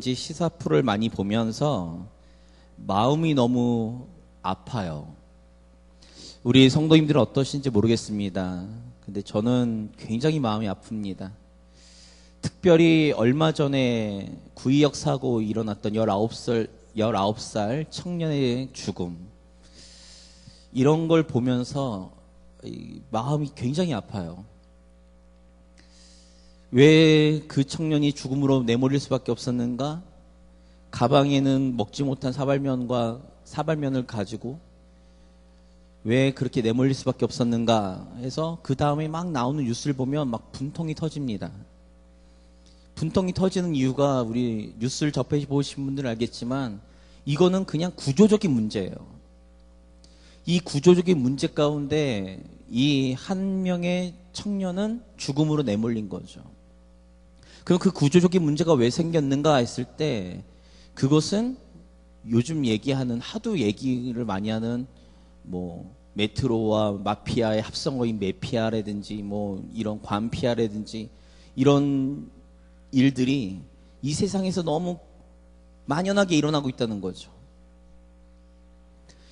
시사 프로를 많이 보면서 마음이 너무 아파요. 우리 성도님들은 어떠신지 모르겠습니다. 근데 저는 굉장히 마음이 아픕니다. 특별히 얼마 전에 구의역 사고 일어났던 19살 청년의 죽음, 이런 걸 보면서 마음이 굉장히 아파요. 왜 그 청년이 죽음으로 내몰릴 수밖에 없었는가? 가방에는 먹지 못한 사발면을 가지고 왜 그렇게 내몰릴 수밖에 없었는가 해서 그 다음에 막 나오는 뉴스를 보면 막 분통이 터집니다. 분통이 터지는 이유가, 우리 뉴스를 접해보신 분들은 알겠지만 이거는 그냥 구조적인 문제예요. 이 구조적인 문제 가운데 이 한 명의 청년은 죽음으로 내몰린 거죠. 그럼 그 구조적인 문제가 왜 생겼는가 했을 때, 그것은 요즘 얘기하는, 하도 얘기를 많이 하는 메트로와 마피아의 합성어인 메피아라든지 이런 관피아라든지 이런 일들이 이 세상에서 너무 만연하게 일어나고 있다는 거죠.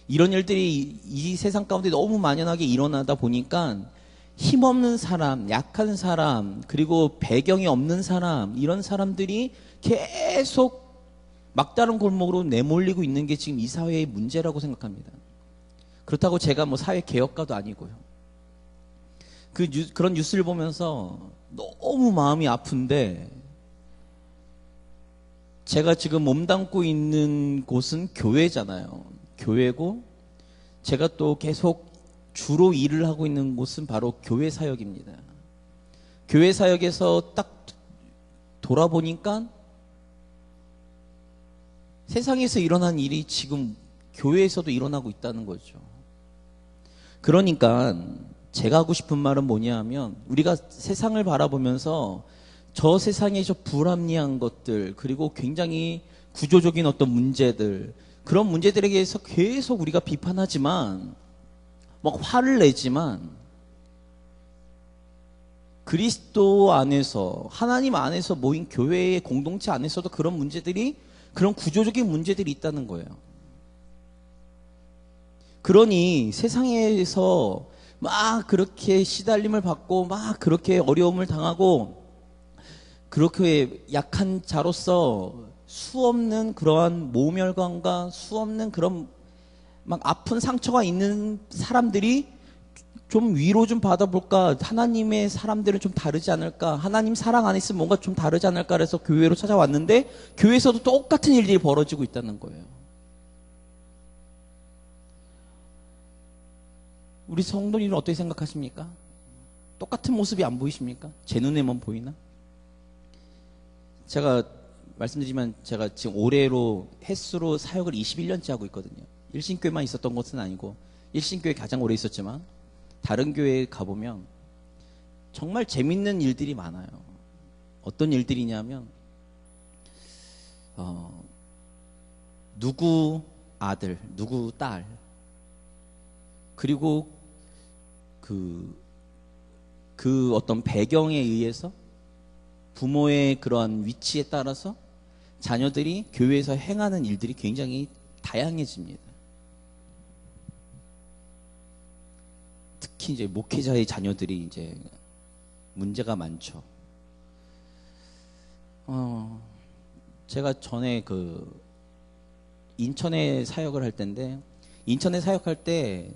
이런 일들이 이 세상 가운데 너무 만연하게 일어나다 보니까 힘없는 사람, 약한 사람, 그리고 배경이 없는 사람, 이런 사람들이 계속 막다른 골목으로 내몰리고 있는 게 지금 이 사회의 문제라고 생각합니다. 그렇다고 제가 사회 개혁가도 아니고요. 그런 뉴스를 보면서 너무 마음이 아픈데, 제가 지금 몸담고 있는 곳은 교회잖아요. 교회고, 제가 또 계속 주로 일을 하고 있는 곳은 바로 교회 사역입니다. 교회 사역에서 딱 돌아보니까 세상에서 일어난 일이 지금 교회에서도 일어나고 있다는 거죠. 그러니까 제가 하고 싶은 말은 뭐냐 하면, 우리가 세상을 바라보면서 저 세상의 저 불합리한 것들, 그리고 굉장히 구조적인 어떤 문제들, 그런 문제들에 대해서 계속 우리가 비판하지만, 막 화를 내지만, 그리스도 안에서, 하나님 안에서 모인 교회의 공동체 안에서도 그런 문제들이, 그런 구조적인 문제들이 있다는 거예요. 그러니 세상에서 막 그렇게 시달림을 받고, 막 그렇게 어려움을 당하고, 그렇게 약한 자로서 수없는 그러한 모멸감과 수없는 그런 막 아픈 상처가 있는 사람들이 좀 위로 좀 받아볼까, 하나님의 사람들은 좀 다르지 않을까, 하나님 사랑 안에 있으면 뭔가 좀 다르지 않을까 그래서 교회로 찾아왔는데, 교회에서도 똑같은 일들이 벌어지고 있다는 거예요. 우리 성도님은 어떻게 생각하십니까? 똑같은 모습이 안 보이십니까? 제 눈에만 보이나? 제가 말씀드리지만, 제가 지금 올해로 횟수로 사역을 21년째 하고 있거든요. 일신교회만 있었던 것은 아니고, 일신교회 가장 오래 있었지만 다른 교회에 가보면 정말 재밌는 일들이 많아요. 어떤 일들이냐면, 누구 아들, 누구 딸, 그리고 그 어떤 배경에 의해서, 부모의 그러한 위치에 따라서 자녀들이 교회에서 행하는 일들이 굉장히 다양해집니다. 특히 이제 목회자의 자녀들이 이제 문제가 많죠. 제가 전에 인천에 사역을 할 때인데, 인천에 사역할 때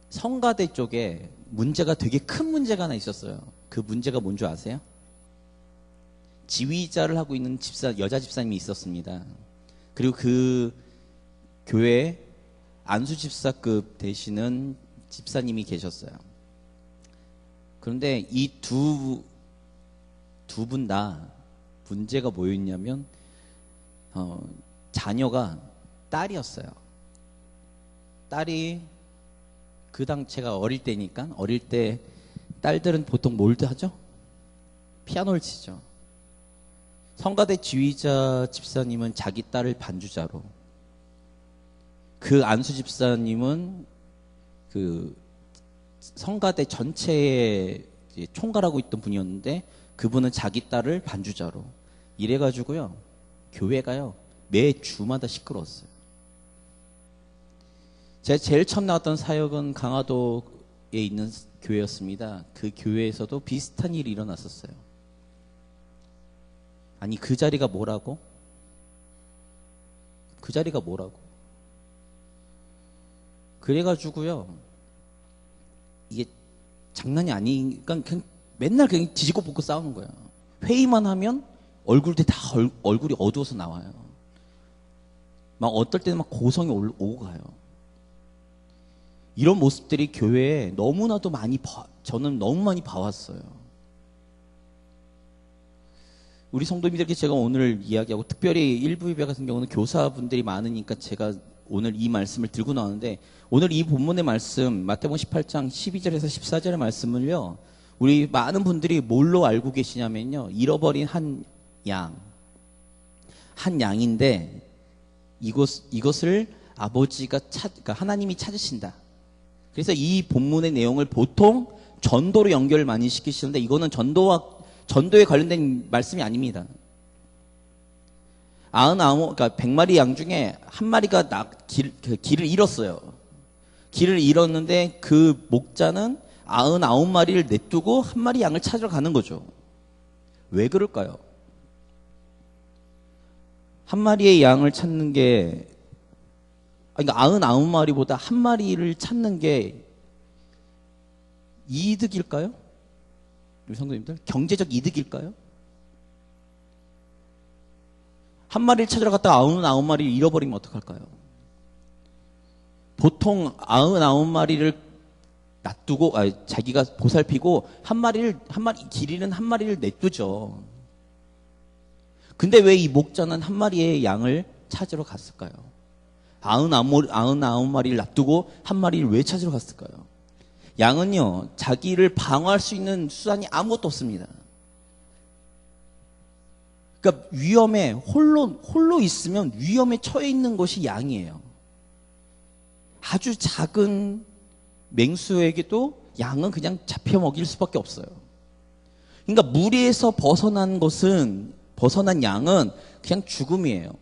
성가대 쪽에 문제가, 되게 큰 문제가 하나 있었어요. 그 문제가 뭔지 아세요? 지휘자를 하고 있는 여자 집사님이 있었습니다. 그리고 그 교회에 안수 집사급 되시는 집사님이 계셨어요. 그런데 이 두 분 다 문제가 뭐였냐면, 자녀가 딸이었어요. 딸이, 제가 어릴 때니까, 어릴 때 딸들은 보통 뭘 하죠? 피아노를 치죠. 성가대 지휘자 집사님은 자기 딸을 반주자로, 그 안수 집사님은 그 성가대 전체의 총괄하고 있던 분이었는데, 그분은 자기 딸을 반주자로, 이래가지고요, 교회가요, 매 주마다 시끄러웠어요. 제가 제일 처음 나왔던 사역은 강화도에 있는 교회였습니다. 그 교회에서도 비슷한 일이 일어났었어요. 아니, 그 자리가 뭐라고? 그 자리가 뭐라고? 그래가지고요, 이게 장난이 아니니까 그냥 맨날 그냥 뒤지고 볶고 싸우는 거예요. 회의만 하면 얼굴들이 다 얼굴이 어두워서 나와요. 막 어떨 때는 막 고성이 오고 가요. 이런 모습들이 교회에 너무나도 저는 너무 많이 봐왔어요. 우리 성도님들께 제가 오늘 이야기하고, 특별히 일부 예배 같은 경우는 교사분들이 많으니까 제가 오늘 이 말씀을 들고 나오는데, 오늘 이 본문의 말씀 마태복음 18장 12절에서 14절의 말씀을요, 우리 많은 분들이 뭘로 알고 계시냐면요, 잃어버린 한 양인데 이것을 아버지가 그러니까 하나님이 찾으신다. 그래서 이 본문의 내용을 보통 전도로 연결을 많이 시키시는데, 이거는 전도에 관련된 말씀이 아닙니다. 99, 그러니까 100마리 양 중에 한 마리가 길을 잃었어요. 길을 잃었는데 그 목자는 99마리를 내두고 한 마리 양을 찾으러 가는 거죠. 왜 그럴까요? 한 마리의 양을 찾는 게, 그러니까 99마리보다 한 마리를 찾는 게 이득일까요? 우리 성도님들, 경제적 이득일까요? 한 마리를 찾으러 갔다가 99마리를 잃어버리면 어떡할까요? 보통 99마리를 놔두고, 자기가 보살피고 길 잃은 한 마리를 내두죠. 근데 왜 이 목자는 한 마리의 양을 찾으러 갔을까요? 99마리를 놔두고 한 마리를 왜 찾으러 갔을까요? 양은요, 자기를 방어할 수 있는 수단이 아무것도 없습니다. 그러니까 홀로 있으면 위험에 처해 있는 것이 양이에요. 아주 작은 맹수에게도 양은 그냥 잡혀 먹일 수밖에 없어요. 그러니까 무리에서 벗어난 양은 그냥 죽음이에요.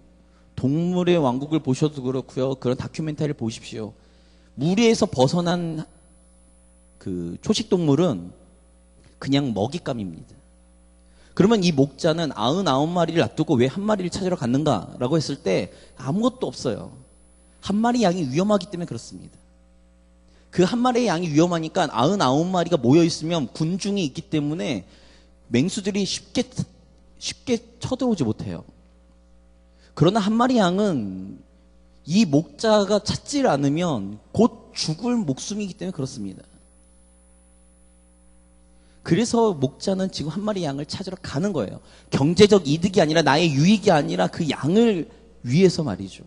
동물의 왕국을 보셔도 그렇고요. 그런 다큐멘터리를 보십시오. 무리에서 벗어난 그 초식동물은 그냥 먹잇감입니다. 그러면 이 목자는 99마리를 놔두고 왜 한 마리를 찾으러 갔는가라고 했을 때 아무것도 없어요. 한 마리 양이 위험하기 때문에 그렇습니다. 그 한 마리의 양이 위험하니까 99마리가 모여있으면 군중이 있기 때문에 맹수들이 쉽게 쳐들어오지 못해요. 그러나 한 마리 양은 이 목자가 찾질 않으면 곧 죽을 목숨이기 때문에 그렇습니다. 그래서 목자는 지금 한 마리 양을 찾으러 가는 거예요. 경제적 이득이 아니라, 나의 유익이 아니라 그 양을 위해서 말이죠.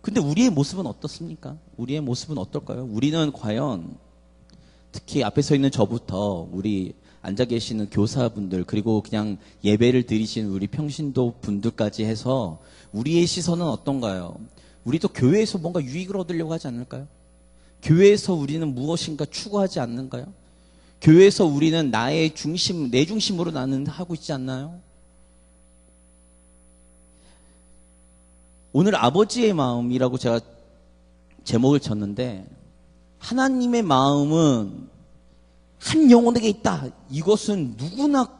근데 우리의 모습은 어떻습니까? 우리의 모습은 어떨까요? 우리는 과연, 특히 앞에 서 있는 저부터 우리 앉아 계시는 교사분들, 그리고 그냥 예배를 드리신 우리 평신도 분들까지 해서 우리의 시선은 어떤가요? 우리도 교회에서 뭔가 유익을 얻으려고 하지 않을까요? 교회에서 우리는 무엇인가 추구하지 않는가요? 교회에서 우리는 내 중심으로 나는 하고 있지 않나요? 오늘 아버지의 마음이라고 제가 제목을 졌는데, 하나님의 마음은 한 영혼에게 있다. 이것은 누구나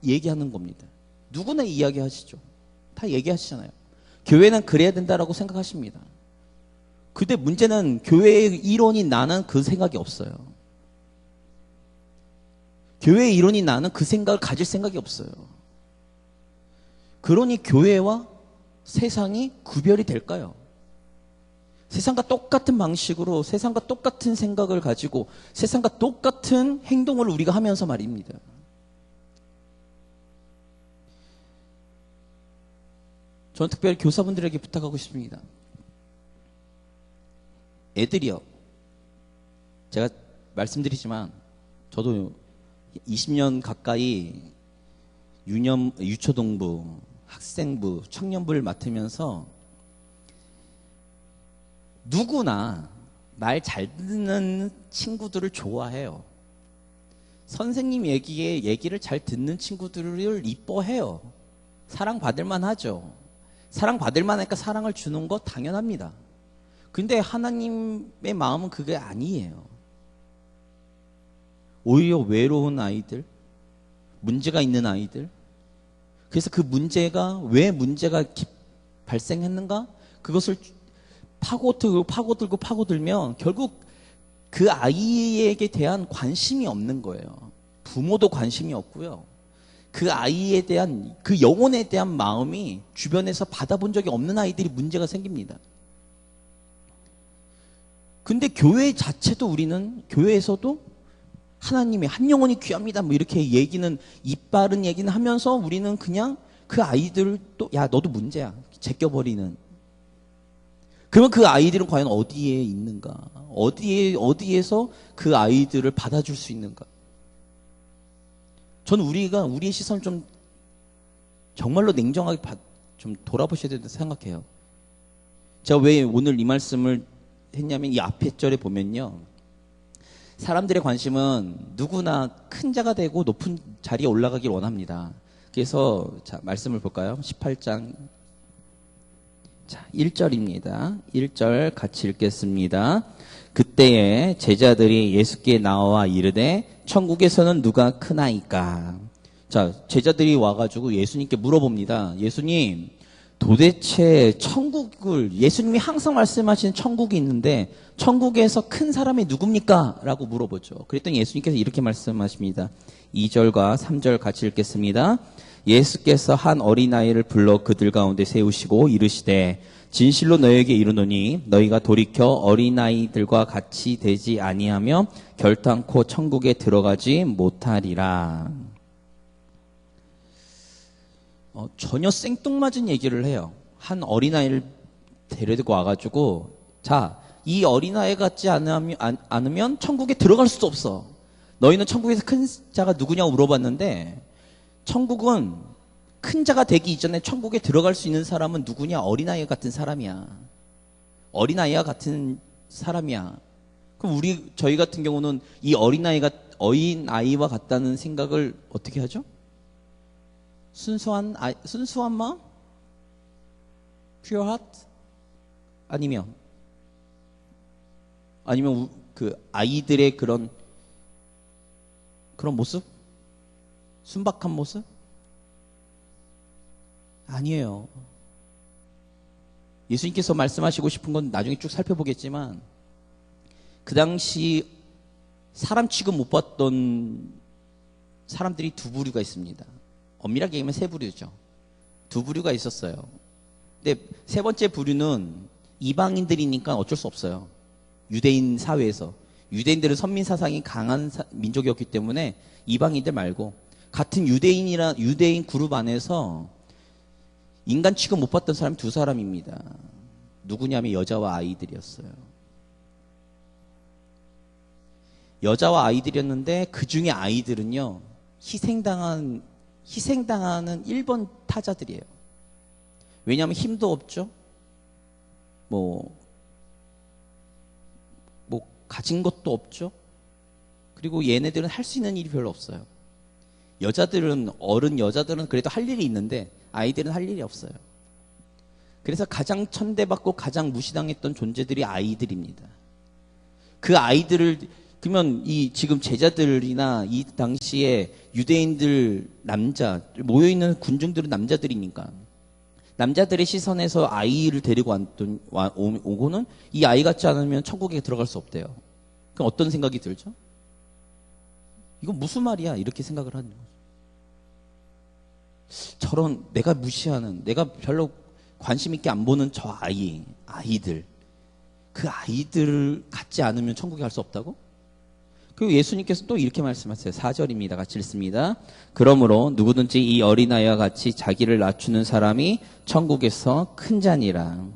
얘기하는 겁니다. 누구나 이야기하시죠. 다 얘기하시잖아요. 교회는 그래야 된다라고 생각하십니다. 근데 문제는 교회의 일원인 나는 그 생각이 없어요. 교회의 일원인 나는 그 생각을 가질 생각이 없어요. 그러니 교회와 세상이 구별이 될까요? 세상과 똑같은 방식으로, 세상과 똑같은 생각을 가지고, 세상과 똑같은 행동을 우리가 하면서 말입니다. 저는 특별히 교사분들에게 부탁하고 싶습니다. 애들이요, 제가 말씀드리지만 저도 20년 가까이 유초동부, 학생부, 청년부를 맡으면서 누구나 말 잘 듣는 친구들을 좋아해요. 선생님 얘기를 잘 듣는 친구들을 이뻐해요. 사랑받을 만하죠. 사랑받을 만하니까 사랑을 주는 거 당연합니다. 근데 하나님의 마음은 그게 아니에요. 오히려 외로운 아이들, 문제가 있는 아이들, 그래서 그 문제가 왜 문제가 발생했는가? 그것을 파고들면 결국 그 아이에게 대한 관심이 없는 거예요. 부모도 관심이 없고요. 그 아이에 대한, 그 영혼에 대한 마음이 주변에서 받아본 적이 없는 아이들이 문제가 생깁니다. 근데 교회 자체도 우리는, 교회에서도 하나님의 한 영혼이 귀합니다. 뭐 이렇게 얘기는, 이빠른 얘기는 하면서 우리는 그냥 그 아이들을 또, 야, 너도 문제야. 제껴버리는. 그러면 그 아이들은 과연 어디에 있는가? 어디에서 그 아이들을 받아줄 수 있는가? 저는 우리의 시선을 좀 정말로 냉정하게 좀 돌아보셔야 된다고 생각해요. 제가 왜 오늘 이 말씀을 했냐면 이 앞에 절에 보면요. 사람들의 관심은 누구나 큰 자가 되고 높은 자리에 올라가길 원합니다. 그래서 자, 말씀을 볼까요? 18장. 자, 1절입니다. 1절 같이 읽겠습니다. 그때에 제자들이 예수께 나와 이르되 천국에서는 누가 크나이까? 자, 제자들이 와가지고 예수님께 물어봅니다. 예수님, 도대체 예수님이 항상 말씀하시는 천국이 있는데 천국에서 큰 사람이 누굽니까? 라고 물어보죠. 그랬더니 예수님께서 이렇게 말씀하십니다. 2절과 3절 같이 읽겠습니다. 예수께서 한 어린아이를 불러 그들 가운데 세우시고 이르시되 진실로 너희에게 이르노니 너희가 돌이켜 어린아이들과 같이 되지 아니하며 결단코 천국에 들어가지 못하리라. 전혀 생뚱맞은 얘기를 해요. 한 어린아이를 데리고 와가지고 자, 이 어린아이 같지 않으면 천국에 들어갈 수도 없어. 너희는 천국에서 큰 자가 누구냐고 물어봤는데 천국은 큰 자가 되기 이전에 천국에 들어갈 수 있는 사람은 누구냐? 어린아이 같은 사람이야. 어린아이와 같은 사람이야. 그럼 저희 같은 경우는 이 어린아이와 같다는 생각을 어떻게 하죠? 순수한 마음? pure heart? 아니면 그 아이들의 그런 모습? 순박한 모습? 아니에요. 예수님께서 말씀하시고 싶은 건 나중에 쭉 살펴보겠지만 그 당시 사람 취급 못 받던 사람들이 두 부류가 있습니다. 엄밀하게 얘기하면 세 부류죠. 두 부류가 있었어요. 근데 세 번째 부류는 이방인들이니까 어쩔 수 없어요. 유대인 사회에서. 유대인들은 선민 사상이 강한 민족이었기 때문에 이방인들 말고 같은 유대인 그룹 안에서 인간 취급 못 받던 사람이 두 사람입니다. 누구냐면 여자와 아이들이었어요. 여자와 아이들이었는데 그 중에 아이들은요, 희생당하는 1번 타자들이에요. 왜냐하면 힘도 없죠. 가진 것도 없죠. 그리고 얘네들은 할 수 있는 일이 별로 없어요. 여자들은 그래도 할 일이 있는데 아이들은 할 일이 없어요. 그래서 가장 천대받고 가장 무시당했던 존재들이 아이들입니다. 그 아이들을 그러면 지금 제자들이나 이 당시에 유대인들 모여있는 군중들은 남자들이니까 남자들의 시선에서 아이를 데리고 오고는 이 아이 같지 않으면 천국에 들어갈 수 없대요. 그럼 어떤 생각이 들죠? 이건 무슨 말이야? 이렇게 생각을 하는 거죠. 저런 내가 무시하는, 내가 별로 관심 있게 안 보는 저 아이들, 그 아이들을 갖지 않으면 천국에 갈 수 없다고? 그리고 예수님께서 또 이렇게 말씀하세요. 4절입니다. 같이 읽습니다. 그러므로 누구든지 이 어린아이와 같이 자기를 낮추는 사람이 천국에서 큰 자니라.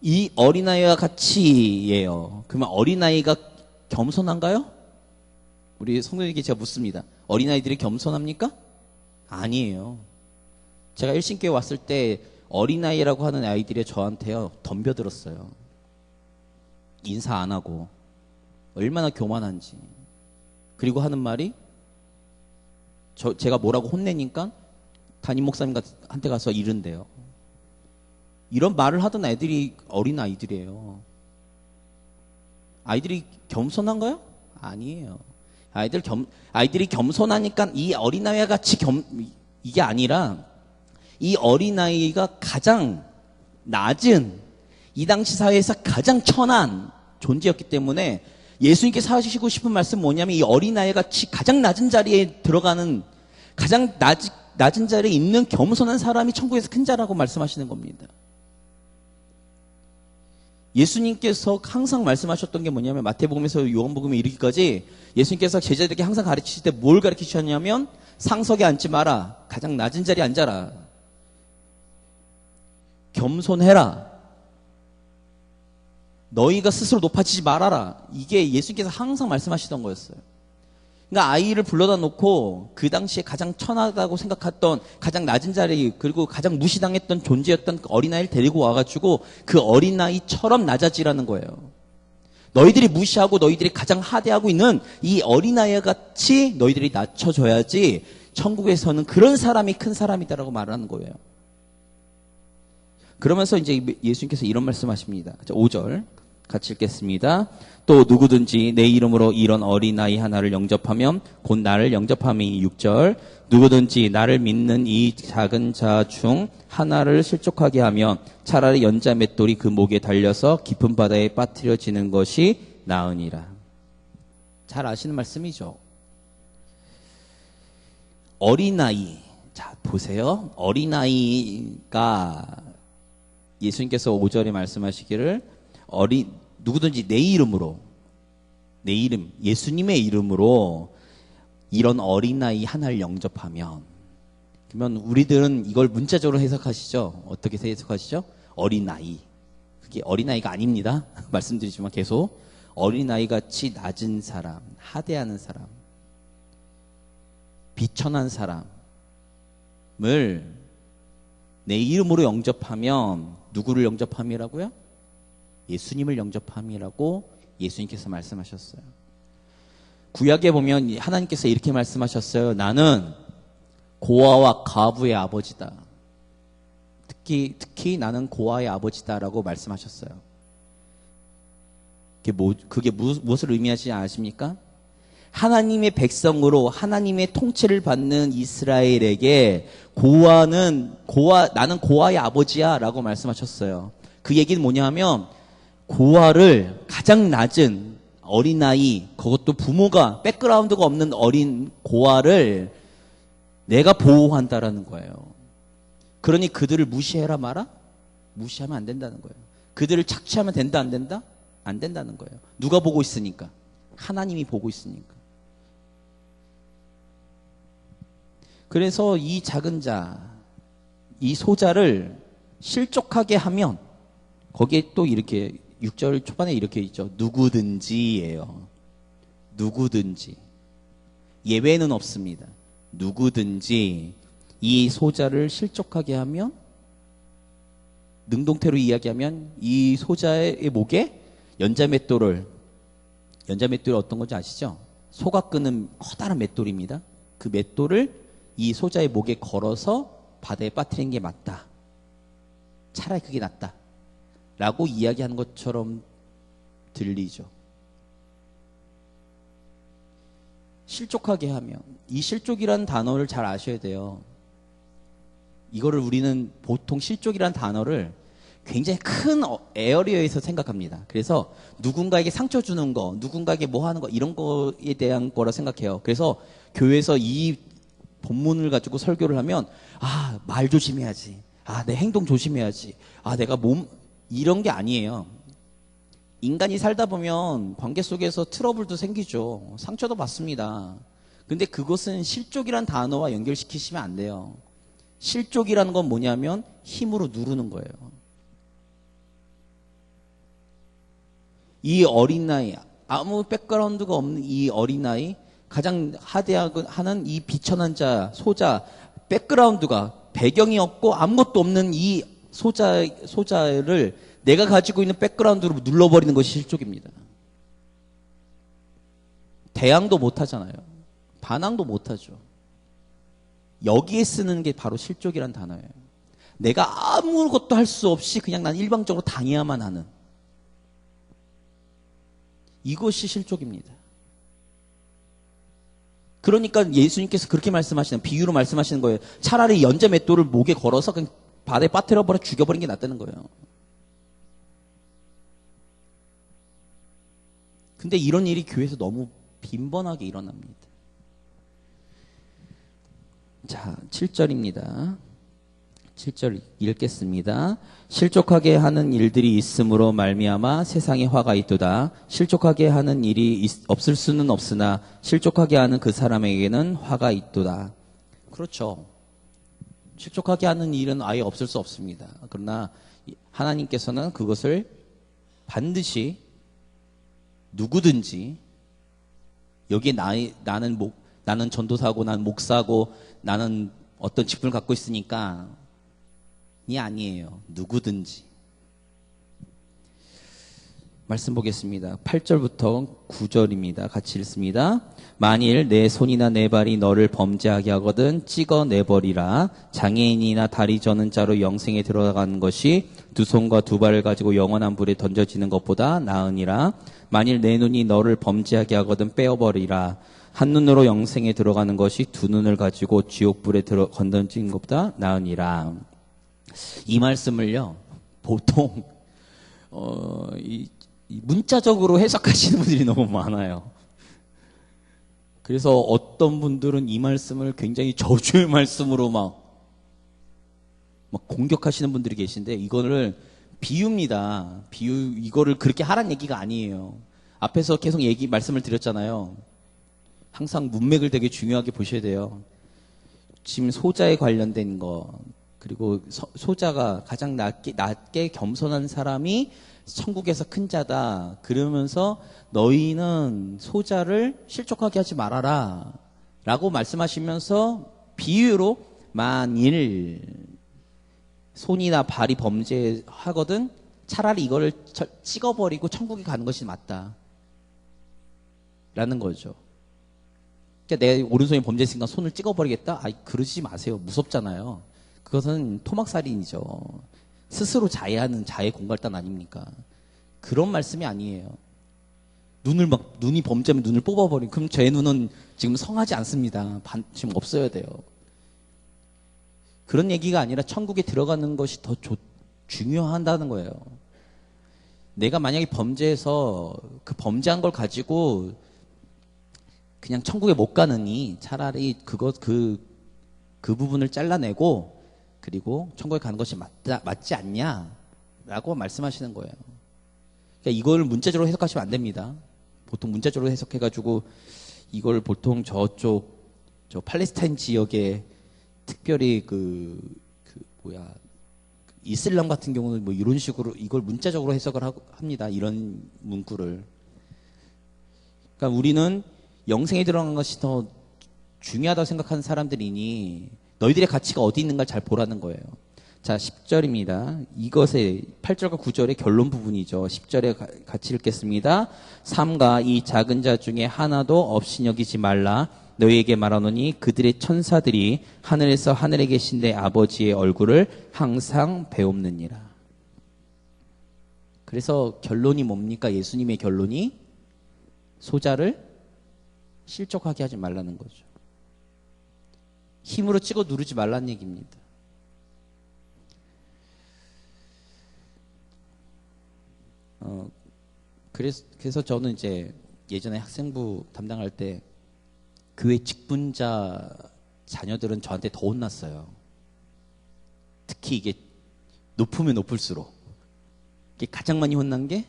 이 어린아이와 같이예요. 그러면 어린아이가 겸손한가요? 우리 성도님께 제가 묻습니다. 어린아이들이 겸손합니까? 아니에요. 제가 일신교회 왔을 때 어린아이라고 하는 아이들이 저한테요 덤벼들었어요. 인사 안 하고 얼마나 교만한지. 그리고 하는 말이 제가 뭐라고 혼내니까 담임 목사님한테 가서 이른대요. 이런 말을 하던 애들이 어린 아이들이에요. 아이들이 겸손한가요? 아니에요. 아이들이 겸손하니까 이 어린아이와 같이 이게 아니라 이 어린아이가 가장 낮은, 이 당시 사회에서 가장 천한 존재였기 때문에 예수님께서 하시고 싶은 말씀 뭐냐면 이 어린아이가 같이 가장 낮은 자리에 들어가는, 가장 낮은 자리에 있는 겸손한 사람이 천국에서 큰 자라고 말씀하시는 겁니다. 예수님께서 항상 말씀하셨던 게 뭐냐면 마태복음에서 요한복음에 이르기까지 예수님께서 제자들에게 항상 가르치실 때 뭘 가르치셨냐면 상석에 앉지 마라. 가장 낮은 자리에 앉아라. 겸손해라. 너희가 스스로 높아지지 말아라. 이게 예수님께서 항상 말씀하시던 거였어요. 그러니까 아이를 불러다 놓고 그 당시에 가장 천하다고 생각했던 가장 낮은 자리, 그리고 가장 무시당했던 존재였던 그 어린아이를 데리고 와가지고 그 어린아이처럼 낮아지라는 거예요. 너희들이 무시하고 너희들이 가장 하대하고 있는 이 어린아이와 같이 너희들이 낮춰져야지 천국에서는 그런 사람이 큰 사람이다라고 말하는 거예요. 그러면서 이제 예수님께서 이런 말씀하십니다. 5절 같이 읽겠습니다. 또 누구든지 내 이름으로 이런 어린아이 하나를 영접하면 곧 나를 영접함이. 6절 누구든지 나를 믿는 이 작은 자 중 하나를 실족하게 하면 차라리 연자 맷돌이 그 목에 달려서 깊은 바다에 빠뜨려지는 것이 나으니라. 잘 아시는 말씀이죠. 어린아이, 자 보세요. 어린아이가 예수님께서 5절에 말씀하시기를 누구든지 내 이름으로, 내 이름, 예수님의 이름으로 이런 어린아이 하나를 영접하면, 그러면 우리들은 이걸 문자적으로 해석하시죠? 어떻게 해석하시죠? 어린아이. 그게 어린아이가 아닙니다. 말씀드리지만 계속. 어린아이같이 낮은 사람, 하대하는 사람, 비천한 사람을 내 이름으로 영접하면 누구를 영접함이라고요? 예수님을 영접함이라고 예수님께서 말씀하셨어요. 구약에 보면 하나님께서 이렇게 말씀하셨어요. 나는 고아와 과부의 아버지다. 특히 나는 고아의 아버지다라고 말씀하셨어요. 그게 무엇을 의미하시지 않으십니까? 하나님의 백성으로 하나님의 통치를 받는 이스라엘에게 나는 고아의 아버지야 라고 말씀하셨어요. 그 얘기는 뭐냐면 고아를, 가장 낮은 어린아이, 그것도 부모가 백그라운드가 없는 어린 고아를 내가 보호한다라는 거예요. 그러니 그들을 무시해라 마라? 무시하면 안 된다는 거예요. 그들을 착취하면 된다 안 된다? 안 된다는 거예요. 누가 보고 있으니까? 하나님이 보고 있으니까. 그래서 이 작은 자, 이 소자를 실족하게 하면 거기에 또 이렇게 6절 초반에 이렇게 있죠. 누구든지예요. 누구든지. 예외는 없습니다. 누구든지 이 소자를 실족하게 하면, 능동태로 이야기하면 이 소자의 목에 연자맷돌이 어떤 건지 아시죠? 소가 끄는 커다란 맷돌입니다. 그 맷돌을 이 소자의 목에 걸어서 바다에 빠뜨리는 게 맞다. 차라리 그게 낫다. 라고 이야기하는 것처럼 들리죠. 실족하게 하면, 이 실족이라는 단어를 잘 아셔야 돼요. 이거를 우리는 보통 실족이라는 단어를 굉장히 큰 에어리어에서 생각합니다. 그래서 누군가에게 상처 주는 거, 누군가에게 뭐 하는 거, 이런 거에 대한 거라 생각해요. 그래서 교회에서 이 본문을 가지고 설교를 하면, 말 조심해야지. 내 행동 조심해야지. 내가 이런 게 아니에요. 인간이 살다 보면 관계 속에서 트러블도 생기죠. 상처도 받습니다. 근데 그것은 실족이란 단어와 연결시키시면 안 돼요. 실족이라는 건 뭐냐면 힘으로 누르는 거예요. 이 어린아이, 아무 백그라운드가 없는 이 어린아이, 가장 하대하는 이 비천한 자, 소자, 백그라운드가, 배경이 없고 아무것도 없는 이 소자를 내가 가지고 있는 백그라운드로 눌러버리는 것이 실족입니다. 대항도 못 하잖아요. 반항도 못 하죠. 여기에 쓰는 게 바로 실족이란 단어예요. 내가 아무것도 할 수 없이 그냥 난 일방적으로 당해야만 하는. 이것이 실족입니다. 그러니까 예수님께서 그렇게 말씀하시는, 비유로 말씀하시는 거예요. 차라리 연재 맷돌을 목에 걸어서 그냥 바다에 빠뜨려버려 죽여버리는 게 낫다는 거예요. 근데 이런 일이 교회에서 너무 빈번하게 일어납니다. 자, 7절입니다. 7절 읽겠습니다. 실족하게 하는 일들이 있으므로 말미암아 세상에 화가 있도다. 실족하게 하는 일이 없을 수는 없으나 실족하게 하는 그 사람에게는 화가 있도다. 그렇죠. 실족하게 하는 일은 아예 없을 수 없습니다. 그러나 하나님께서는 그것을 반드시 누구든지 여기에 나는 전도사고 나는 목사고 나는 어떤 직분을 갖고 있으니까 이 아니에요. 누구든지. 말씀 보겠습니다. 8절부터 9절입니다. 같이 읽습니다. 만일 내 손이나 내 발이 너를 범죄하게 하거든 찍어내버리라. 장애인이나 다리 저는 자로 영생에 들어가는 것이 두 손과 두 발을 가지고 영원한 불에 던져지는 것보다 나으니라. 만일 내 눈이 너를 범죄하게 하거든 빼어버리라. 한 눈으로 영생에 들어가는 것이 두 눈을 가지고 지옥불에 건던지는 것보다 나으니라. 이 말씀을요, 보통 이 문자적으로 해석하시는 분들이 너무 많아요. 그래서 어떤 분들은 이 말씀을 굉장히 저주의 말씀으로 막 공격하시는 분들이 계신데, 이거를 비유입니다. 이거를 그렇게 하란 얘기가 아니에요. 앞에서 계속 말씀을 드렸잖아요. 항상 문맥을 되게 중요하게 보셔야 돼요. 지금 소자에 관련된 거, 그리고 소자가 가장 낮게 겸손한 사람이 천국에서 큰 자다. 그러면서 너희는 소자를 실족하게 하지 말아라. 라고 말씀하시면서 비유로 만일 손이나 발이 범죄하거든 차라리 이거를 찍어버리고 천국에 가는 것이 맞다. 라는 거죠. 그러니까 내 오른손이 범죄했으니까 손을 찍어버리겠다? 그러지 마세요. 무섭잖아요. 그것은 토막살인이죠. 스스로 자해하는 자해 공갈단 아닙니까? 그런 말씀이 아니에요. 눈이 범죄하면 눈을 뽑아버리고, 그럼 제 눈은 지금 성하지 않습니다. 지금 없어야 돼요. 그런 얘기가 아니라 천국에 들어가는 것이 더 중요하다는 거예요. 내가 만약에 범죄해서 그 범죄한 걸 가지고 그냥 천국에 못 가느니 차라리 그 부분을 잘라내고 그리고 천국에 가는 것이 맞지 않냐라고 말씀하시는 거예요. 그러니까 이걸 문자적으로 해석하시면 안 됩니다. 보통 문자적으로 해석해가지고 이걸 보통 저 팔레스타인 지역에 특별히 이슬람 같은 경우는 뭐 이런 식으로 이걸 문자적으로 해석을 합니다. 이런 문구를. 그러니까 우리는 영생에 들어간 것이 더 중요하다고 생각하는 사람들이니 너희들의 가치가 어디 있는가 잘 보라는 거예요. 자, 10절입니다. 이것의 8절과 9절의 결론 부분이죠. 10절에 같이 읽겠습니다. 삼가 이 작은 자 중에 하나도 없이 여기지 말라. 너희에게 말하노니 그들의 천사들이 하늘에서 하늘에 계신 내 아버지의 얼굴을 항상 배옵느니라. 그래서 결론이 뭡니까? 예수님의 결론이 소자를 실족하게 하지 말라는 거죠. 힘으로 찍어 누르지 말라는 얘기입니다. 그래서 저는 이제 예전에 학생부 담당할 때 교회 직분자 자녀들은 저한테 더 혼났어요. 특히 이게 높으면 높을수록. 이게 가장 많이 혼난 게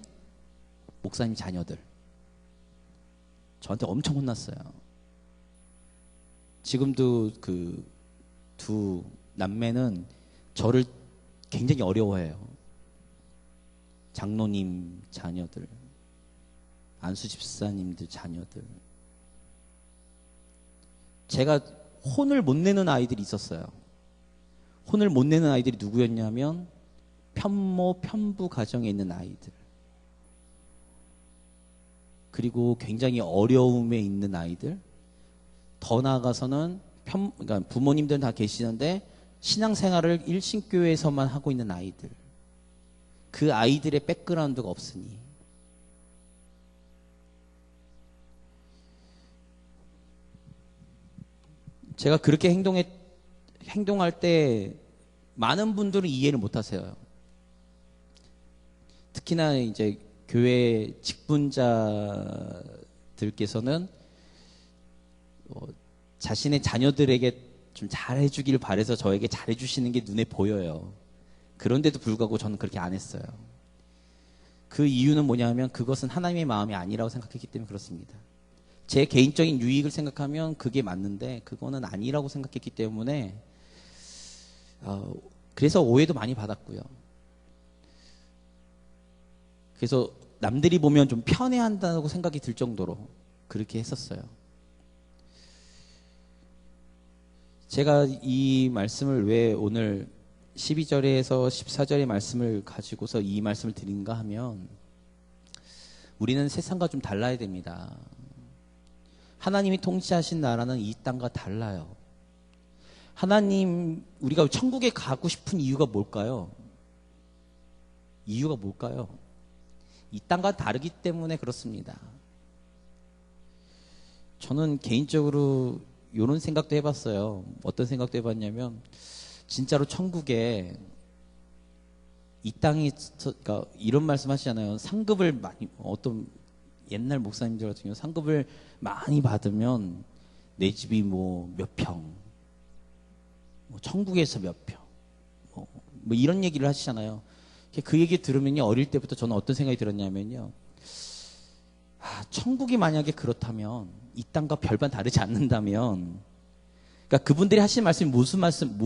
목사님 자녀들. 저한테 엄청 혼났어요. 지금도 그 두 남매는 저를 굉장히 어려워해요. 장로님 자녀들, 안수 집사님들 자녀들. 제가 혼을 못 내는 아이들이 있었어요. 혼을 못 내는 아이들이 누구였냐면 편모, 편부 가정에 있는 아이들. 그리고 굉장히 어려움에 있는 아이들, 더 나아가서는 그러니까 부모님들은 다 계시는데 신앙생활을 일신교회에서만 하고 있는 아이들, 그 아이들의 백그라운드가 없으니 제가 그렇게 행동할 때 많은 분들은 이해를 못 하세요. 특히나 이제 교회 직분자들께서는 자신의 자녀들에게 좀 잘해주길 바래서 저에게 잘해주시는 게 눈에 보여요. 그런데도 불구하고 저는 그렇게 안 했어요. 그 이유는 뭐냐면 그것은 하나님의 마음이 아니라고 생각했기 때문에 그렇습니다. 제 개인적인 유익을 생각하면 그게 맞는데 그거는 아니라고 생각했기 때문에 그래서 오해도 많이 받았고요. 그래서 남들이 보면 좀 편애한다고 생각이 들 정도로 그렇게 했었어요. 제가 이 말씀을 왜 오늘 12절에서 14절의 말씀을 가지고서 이 말씀을 드린가 하면 우리는 세상과 좀 달라야 됩니다. 하나님이 통치하신 나라는 이 땅과 달라요. 하나님, 우리가 천국에 가고 싶은 이유가 뭘까요? 이유가 뭘까요? 이 땅과 다르기 때문에 그렇습니다. 저는 개인적으로 이런 생각도 해봤어요. 어떤 생각도 해봤냐면 진짜로 천국에 이 땅이 그러니까 이런 말씀 하시잖아요. 상급을 많이 어떤 옛날 목사님들 같은 경우 상급을 많이 받으면 내 집이 뭐 몇 평, 뭐 천국에서 몇 평, 뭐 이런 얘기를 하시잖아요. 그 얘기 들으면요 어릴 때부터 저는 어떤 생각이 들었냐면요. 천국이 만약에 그렇다면 이 땅과 별반 다르지 않는다면, 그러니까 그분들이 하신 말씀이 무슨 말씀,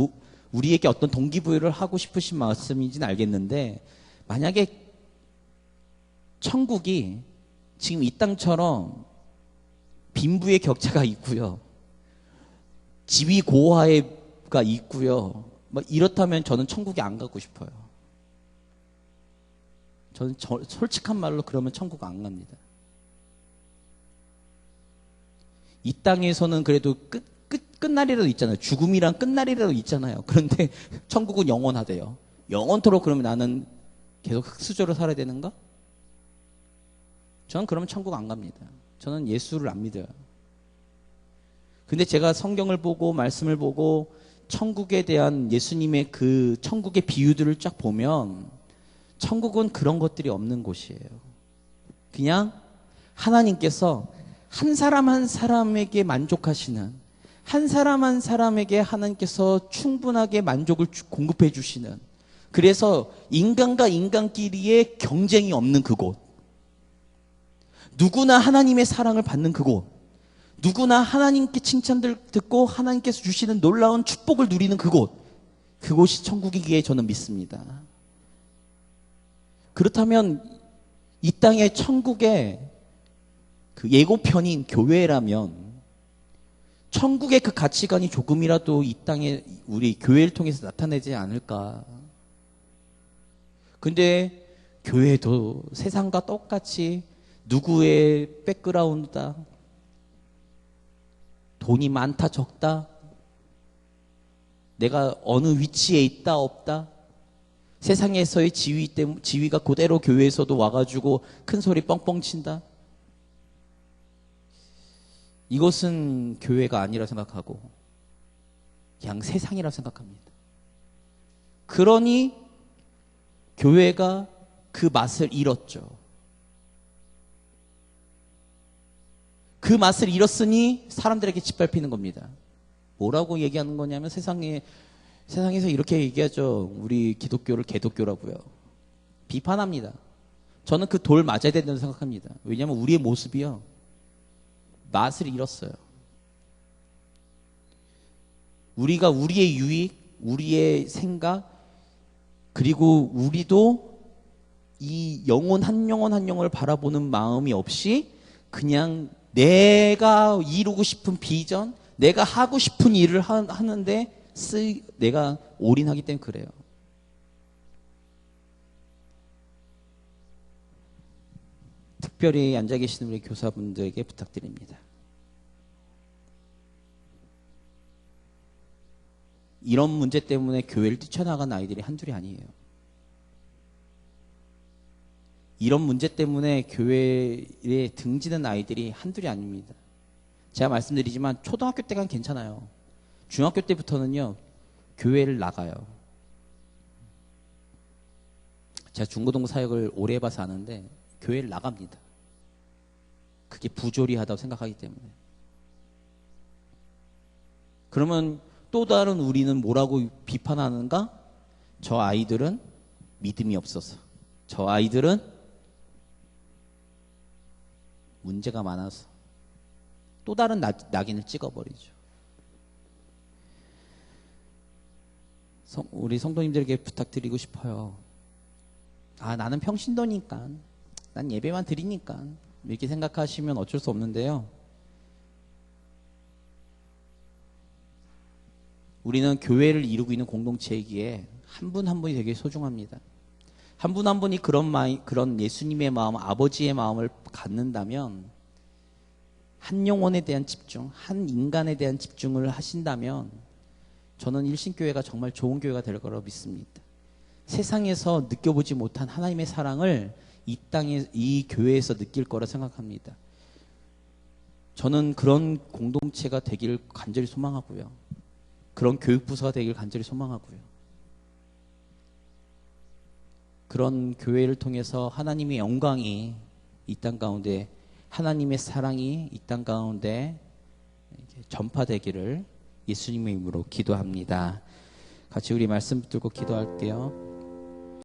우리에게 어떤 동기부여를 하고 싶으신 말씀인지는 알겠는데 만약에 천국이 지금 이 땅처럼 빈부의 격차가 있고요, 지위 고하가 있고요, 이렇다면 저는 천국에 안 가고 싶어요. 저는 솔직한 말로 그러면 천국 안 갑니다. 이 땅에서는 그래도 끝날이라도 있잖아요. 죽음이란 끝날이라도 있잖아요. 그런데 천국은 영원하대요. 영원토록 그러면 나는 계속 흙수저로 살아야 되는가? 저는 그러면 천국 안 갑니다. 저는 예수를 안 믿어요. 근데 제가 성경을 보고 말씀을 보고 천국에 대한 예수님의 그 천국의 비유들을 쫙 보면 천국은 그런 것들이 없는 곳이에요. 그냥 하나님께서 한 사람 한 사람에게 만족하시는, 한 사람 한 사람에게 하나님께서 충분하게 만족을 공급해 주시는, 그래서 인간과 인간끼리의 경쟁이 없는 그곳, 누구나 하나님의 사랑을 받는 그곳, 누구나 하나님께 칭찬들 듣고 하나님께서 주시는 놀라운 축복을 누리는 그곳, 그곳이 천국이기에 저는 믿습니다. 그렇다면 이 땅의 천국의 그 예고편인 교회라면 천국의 그 가치관이 조금이라도 이 땅에 우리 교회를 통해서 나타내지 않을까. 근데 교회도 세상과 똑같이 누구의 백그라운드다, 돈이 많다 적다, 내가 어느 위치에 있다 없다, 세상에서의 지위가 그대로 교회에서도 와가지고 큰 소리 뻥뻥 친다. 이것은 교회가 아니라 생각하고 그냥 세상이라 생각합니다. 그러니 교회가 그 맛을 잃었죠. 그 맛을 잃었으니 사람들에게 짓밟히는 겁니다. 뭐라고 얘기하는 거냐면 세상에서 이렇게 얘기하죠. 우리 기독교를 개독교라고요. 비판합니다. 저는 그 돌 맞아야 된다고 생각합니다. 왜냐하면 우리의 모습이요, 맛을 잃었어요. 우리가 우리의 유익, 우리의 생각, 그리고 우리도 이 영혼 한 영혼 한 영혼을 바라보는 마음이 없이 그냥 내가 이루고 싶은 비전, 내가 하고 싶은 일을 하는데 내가 올인하기 때문에 그래요. 특별히 앉아 계시는 우리 교사분들에게 부탁드립니다. 이런 문제 때문에 교회를 뛰쳐나간 아이들이 한둘이 아니에요. 이런 문제 때문에 교회에 등지는 아이들이 한둘이 아닙니다. 제가 말씀드리지만 초등학교 때간 괜찮아요. 중학교 때부터는요, 교회를 나가요. 제가 중고등 사역을 오래 해봐서 아는데 교회를 나갑니다. 그게 부조리하다고 생각하기 때문에. 그러면 또 다른 우리는 뭐라고 비판하는가? 저 아이들은 믿음이 없어서, 저 아이들은 문제가 많아서 또 다른 낙인을 찍어버리죠. 우리 성도님들에게 부탁드리고 싶어요. 나는 평신도니까, 난 예배만 드리니까, 이렇게 생각하시면 어쩔 수 없는데요. 우리는 교회를 이루고 있는 공동체이기에 한 분 한 분이 되게 소중합니다. 한 분 한 분이 그런 예수님의 마음, 아버지의 마음을 갖는다면, 한 영혼에 대한 집중, 한 인간에 대한 집중을 하신다면 저는 일신교회가 정말 좋은 교회가 될 거라고 믿습니다. 세상에서 느껴보지 못한 하나님의 사랑을 이 땅에, 이 교회에서 느낄 거라 생각합니다. 저는 그런 공동체가 되기를 간절히 소망하고요. 그런 교육부서가 되기를 간절히 소망하고요. 그런 교회를 통해서 하나님의 영광이 이 땅 가운데, 하나님의 사랑이 이 땅 가운데 전파되기를 예수님의 이름으로 기도합니다. 같이 우리 말씀 붙들고 기도할게요.